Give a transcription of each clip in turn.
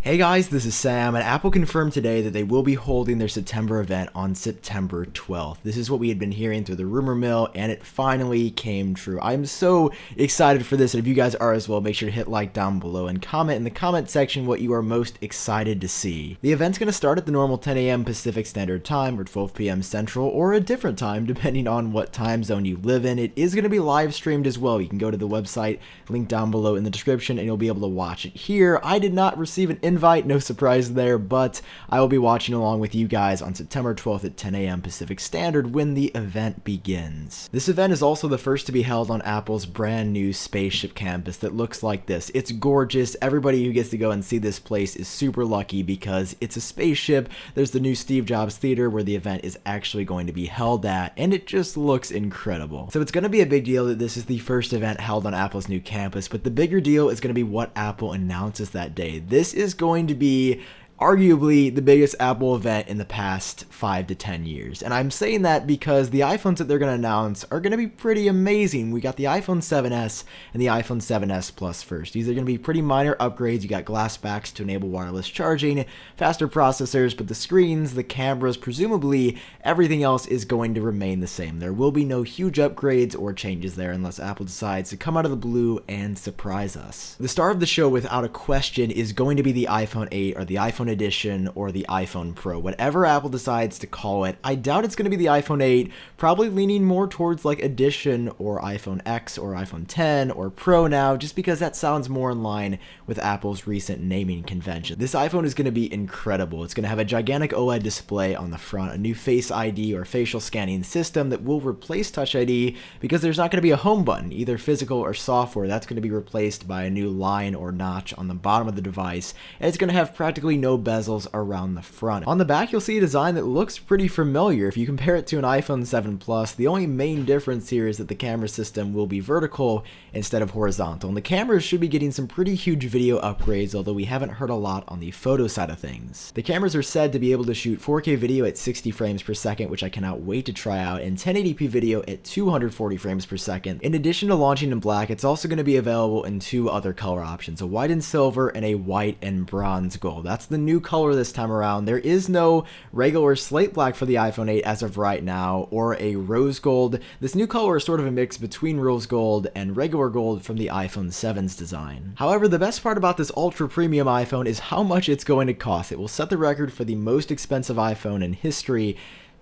Hey guys, this is Sam, and Apple confirmed today that they will be holding their September event on September 12th. This is what we had been hearing through the rumor mill, and it finally came true. I'm so excited for this, and if you guys are as well, make sure to hit like down below and comment in the comment section what you are most excited to see. The event's going to start at the normal 10 a.m. Pacific Standard Time or 12 p.m. Central, or a different time depending on what time zone you live in. It is going to be live streamed as well. You can go to the website, link down below in the description, and you'll be able to watch it here. I did not receive an invite, no surprise there, but I will be watching along with you guys on September 12th at 10 a.m. Pacific Standard when the event begins. This event is also the first to be held on Apple's brand new spaceship campus that looks like this. It's gorgeous. Everybody who gets to go and see this place is super lucky because it's a spaceship. There's the new Steve Jobs Theater where the event is actually going to be held at, and it just looks incredible. So it's going to be a big deal that this is the first event held on Apple's new campus, but the bigger deal is going to be what Apple announces that day. This is going to be arguably the biggest Apple event in the past 5 to 10 years. And I'm saying that because the iPhones that they're going to announce are going to be pretty amazing. We got the iPhone 7s and the iPhone 7s Plus first. These are going to be pretty minor upgrades. You got glass backs to enable wireless charging, faster processors, but the screens, the cameras, presumably everything else is going to remain the same. There will be no huge upgrades or changes there unless Apple decides to come out of the blue and surprise us. The star of the show without a question is going to be the iPhone 8 or the iPhone Edition or the iPhone Pro, whatever Apple decides to call it. I doubt it's going to be the iPhone 8, probably leaning more towards like Edition or iPhone X or iPhone 10 or Pro now, just because that sounds more in line with Apple's recent naming convention. This iPhone is going to be incredible. It's going to have a gigantic OLED display on the front, a new Face ID or facial scanning system that will replace Touch ID because there's not going to be a home button, either physical or software. That's going to be replaced by a new line or notch on the bottom of the device, and it's going to have practically no bezels around the front. On the back, you'll see a design that looks pretty familiar. If you compare it to an iPhone 7 Plus, the only main difference here is that the camera system will be vertical instead of horizontal, and the cameras should be getting some pretty huge video upgrades, although we haven't heard a lot on the photo side of things. The cameras are said to be able to shoot 4K video at 60 frames per second, which I cannot wait to try out, and 1080p video at 240 frames per second. In addition to launching in black, it's also going to be available in two other color options, a white and silver and a white and bronze gold. That's the new color this time around. There is no regular slate black for the iPhone 8 as of right now, or a rose gold. This new color is sort of a mix between rose gold and regular gold from the iPhone 7's design. However, the best part about this ultra premium iPhone is how much it's going to cost. It will set the record for the most expensive iPhone in history,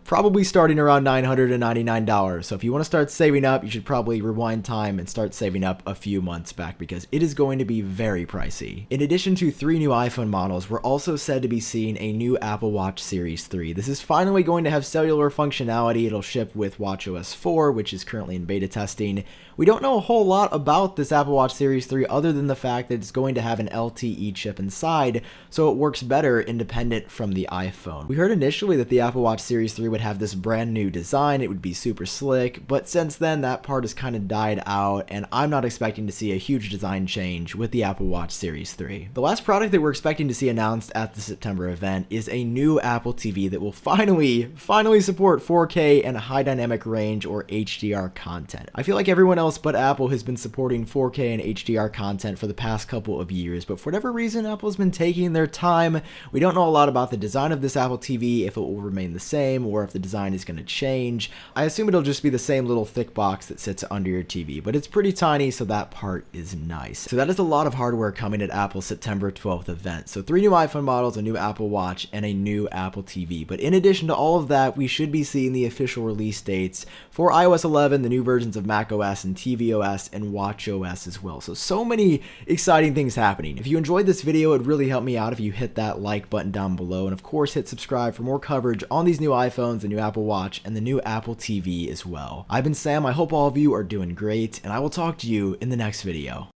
probably starting around $999. So if you want to start saving up, you should probably rewind time and start saving up a few months back because it is going to be very pricey. In addition to 3 new iPhone models, we're also said to be seeing a new Apple Watch Series 3. This is finally going to have cellular functionality. It'll ship with watchOS 4, which is currently in beta testing. We don't know a whole lot about this Apple Watch Series 3 other than the fact that it's going to have an LTE chip inside, so it works better independent from the iPhone. We heard initially that the Apple Watch Series 3 would have this brand new design, it would be super slick, but since then that part has kind of died out, and I'm not expecting to see a huge design change with the Apple Watch Series 3. The last product that we're expecting to see announced at the September event is a new Apple TV that will finally support 4K and high dynamic range or HDR content. I feel like everyone else but Apple has been supporting 4K and HDR content for the past couple of years, but for whatever reason Apple's been taking their time. We don't know a lot about the design of this Apple TV, if it will remain the same or if the design is going to change. I assume it'll just be the same little thick box that sits under your TV, but it's pretty tiny, so that part is nice. So that is a lot of hardware coming at Apple's September 12th event. So 3 new iPhone models, a new Apple Watch, and a new Apple TV. But in addition to all of that, we should be seeing the official release dates for iOS 11, the new versions of macOS and tvOS, and watchOS as well. So many exciting things happening. If you enjoyed this video, it would really help me out if you hit that like button down below, and of course hit subscribe for more coverage on these new iPhones, the new Apple Watch, and the new Apple TV as well. I've been Sam. I hope all of you are doing great, and I will talk to you in the next video.